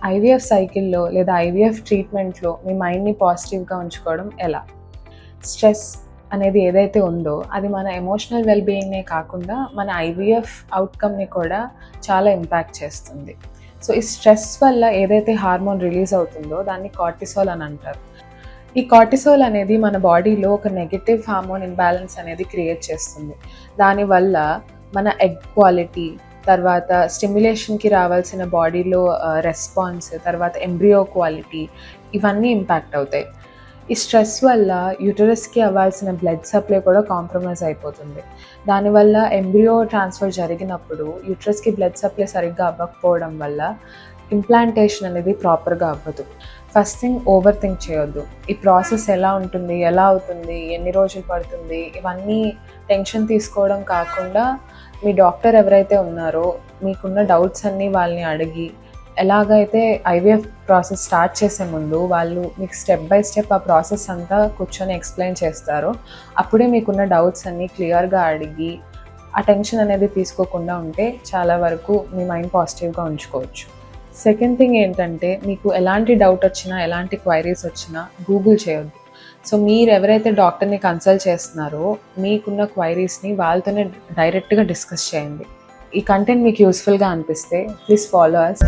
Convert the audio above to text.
IVF సైకిల్‌లో లేదా IVF ట్రీట్మెంట్‌లో మీ మైండ్‌ని పాజిటివ్‌గా ఉంచుకోవడం ఎలా? స్ట్రెస్ అనేది ఏదైతే ఉందో అది మన ఎమోషనల్ వెల్ బీయింగ్‌నే కాకుండా మన ఐవీఎఫ్ అవుట్‌కమ్‌ని కూడా చాలా ఇంపాక్ట్ చేస్తుంది. సో, ఈ స్ట్రెస్ వల్ల ఏదైతే హార్మోన్ రిలీజ్ అవుతుందో దాన్ని కార్టిసాల్ అని అంటారు. ఈ కార్టిసాల్ అనేది మన బాడీలో ఒక నెగెటివ్ హార్మోన్ ఇంబ్యాలెన్స్ అనేది క్రియేట్ చేస్తుంది. దానివల్ల మన ఎగ్ క్వాలిటీ, తర్వాత స్టిమ్యులేషన్‌కి రావాల్సిన బాడీలో రెస్పాన్స్, తర్వాత ఎంబ్రియో క్వాలిటీ ఇవన్నీ ఇంపాక్ట్ అవుతాయి. ఈ స్ట్రెస్ వల్ల యూటరస్‌కి అవ్వాల్సిన బ్లడ్ సప్లై కూడా కాంప్రమైజ్ అయిపోతుంది. దానివల్ల ఎంబ్రియో ట్రాన్స్‌ఫర్ జరిగినప్పుడు యూటరస్‌కి బ్లడ్ సప్లై సరిగ్గా అవ్వకపోవడం వల్ల ఇంప్లాంటేషన్ అనేది ప్రాపర్‌గా అవ్వదు. ఫస్ట్ థింగ్ ఓవర్ థింక్ చేయొద్దు. ఈ ప్రాసెస్ ఎలా ఉంటుంది? ఎలా అవుతుంది? ఎన్ని రోజులు పడుతుంది? ఇవన్నీ టెన్షన్ తీసుకోవడం కాకుండా మీ డాక్టర్ ఎవరైతే ఉన్నారో మీకున్న డౌట్స్ అన్నీ వాళ్ళని అడిగి, ఎలాగైతే ఐవీఎఫ్ ప్రాసెస్ స్టార్ట్ చేసే ముందు వాళ్ళు మీకు స్టెప్ బై స్టెప్ ఆ ప్రాసెస్ అంతా కూర్చొని ఎక్స్‌ప్లెయిన్ చేస్తారో అప్పుడే మీకున్న డౌట్స్ అన్నీ క్లియర్‌గా అడిగి ఆ టెన్షన్ అనేది తీసుకోకుండా ఉంటే చాలా వరకు మీ మైండ్ పాజిటివ్‌గా ఉంచుకోవచ్చు. సెకండ్ థింగ్ ఏంటంటే మీకు ఎలాంటి డౌట్ వచ్చినా, ఎలాంటి క్వైరీస్ వచ్చినా గూగుల్ చేయొద్దు. సో, మీరు ఎవరైతే డాక్టర్‌ని కన్సల్ట్ చేస్తున్నారో మీకున్న క్వైరీస్‌ని వాళ్ళతోనే డైరెక్ట్‌గా డిస్కస్ చేయండి. ఈ కంటెంట్ మీకు యూస్‌ఫుల్‌గా అనిపిస్తే ప్లీజ్ ఫాలో అస్.